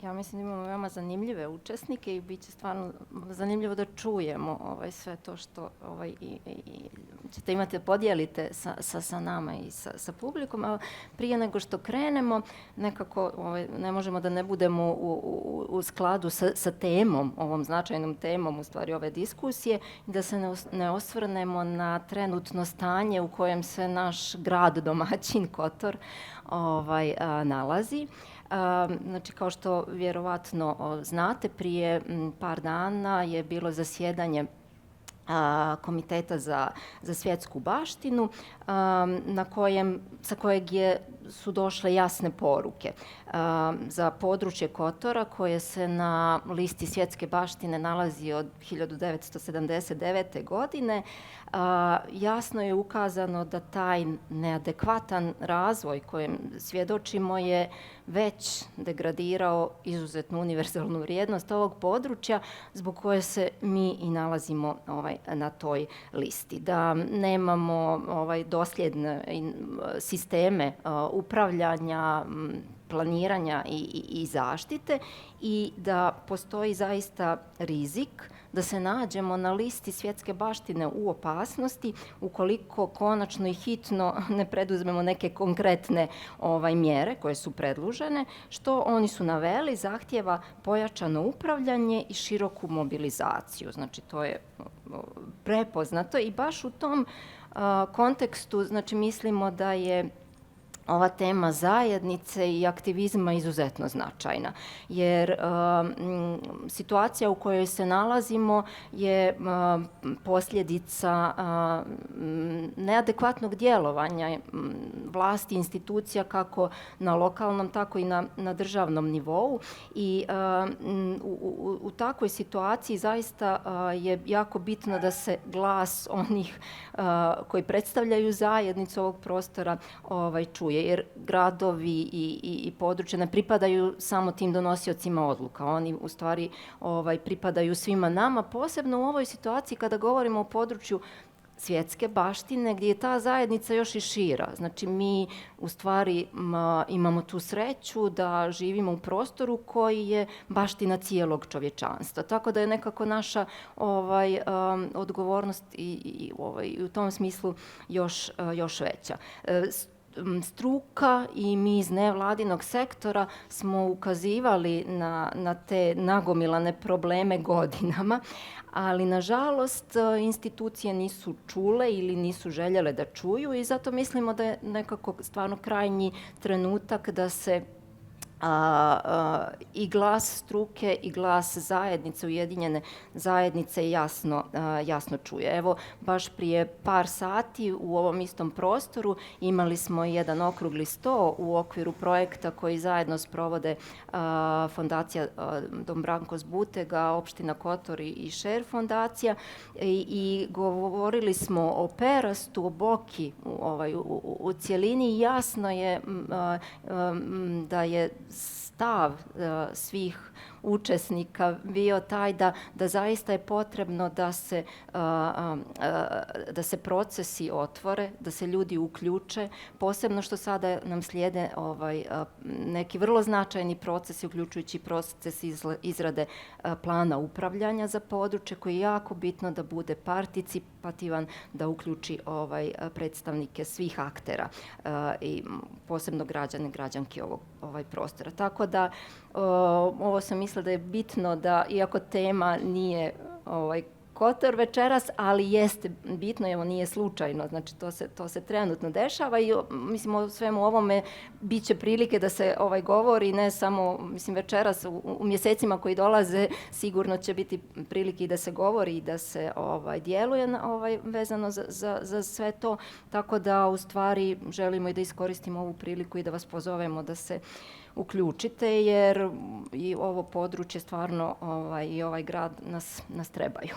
Ja mislim da imamo veoma zanimljive učesnike i bit će stvarno zanimljivo da čujemo sve to što ćete imati da podijelite sa nama i sa publikom. A prije nego što krenemo, nekako ne možemo da ne budemo u skladu sa temom, ovom značajnom temom u stvari ove diskusije, i da se ne osvrnemo na trenutno stanje u kojem se naš grad domaćin Kotor nalazi. Znači, kao što vjerovatno znate, prije par dana je bilo zasjedanje Komiteta za svjetsku baštinu, sa kojeg su došle jasne poruke. Za područje Kotora, koje se na listi svjetske baštine nalazi od 1979. godine, jasno je ukazano da taj neadekvatan razvoj kojem svjedočimo je već degradirao izuzetnu univerzalnu vrijednost ovog područja, zbog koje se mi i nalazimo na toj listi. Da nemamo dosljedne sisteme upravljanja, planiranja i zaštite, i da postoji zaista rizik da se nađemo na listi svjetske baštine u opasnosti ukoliko konačno i hitno ne preduzmemo neke konkretne mjere koje su predložene. Što oni su naveli, zahtjeva pojačano upravljanje i široku mobilizaciju. Znači, to je prepoznato i baš u tom kontekstu, znači, mislimo da je ova tema zajednice i aktivizma izuzetno značajna, jer situacija u kojoj se nalazimo je posljedica neadekvatnog djelovanja vlasti, institucija, kako na lokalnom, tako i na državnom nivou, i u takvoj situaciji zaista je jako bitno da se glas onih koji predstavljaju zajednicu ovog prostora čuje, jer gradovi i područja ne pripadaju samo tim donosiocima odluka. Oni u stvari pripadaju svima nama, posebno u ovoj situaciji kada govorimo o području svjetske baštine, gdje je ta zajednica još i šira. Znači, mi u stvari imamo tu sreću da živimo u prostoru koji je baština cijelog čovječanstva. Tako da je nekako naša odgovornost i u tom smislu još veća. Struka i mi iz nevladinog sektora smo ukazivali na te nagomilane probleme godinama, ali nažalost institucije nisu čule ili nisu željele da čuju, i zato mislimo da je nekako stvarno krajnji trenutak da se i glas struke i glas zajednice, ujedinjene zajednice jasno čuje. Evo, baš prije par sati u ovom istom prostoru imali smo jedan okrugli sto u okviru projekta koji zajedno sprovode Fondacija Dom Branko Zbutega, Opština Kotor i Šer fondacija, i govorili smo o Perastu, o Boki u cjelini. Jasno je da je stav svih učesnika bio taj da zaista je potrebno da se procesi otvore, da se ljudi uključe, posebno što sada nam slijede neki vrlo značajni procesi, uključujući proces izrade plana upravljanja za područje, koji je jako bitno da bude participativan, da uključi predstavnike svih aktera i posebno građane, građanke ovog prostora. Tako da ovo sam mislila da je bitno da, iako tema nije Kotor večeras, ali jeste bitno, evo, nije slučajno, znači to se trenutno dešava, i mislim o svemu ovome bit će prilike da se govori, ne samo večeras, u mjesecima koji dolaze sigurno će biti prilike i da se govori i da se djeluje vezano za sve to, tako da u stvari želimo i da iskoristimo ovu priliku i da vas pozovemo da se uključite, jer i ovo područje stvarno i ovaj grad nas trebaju.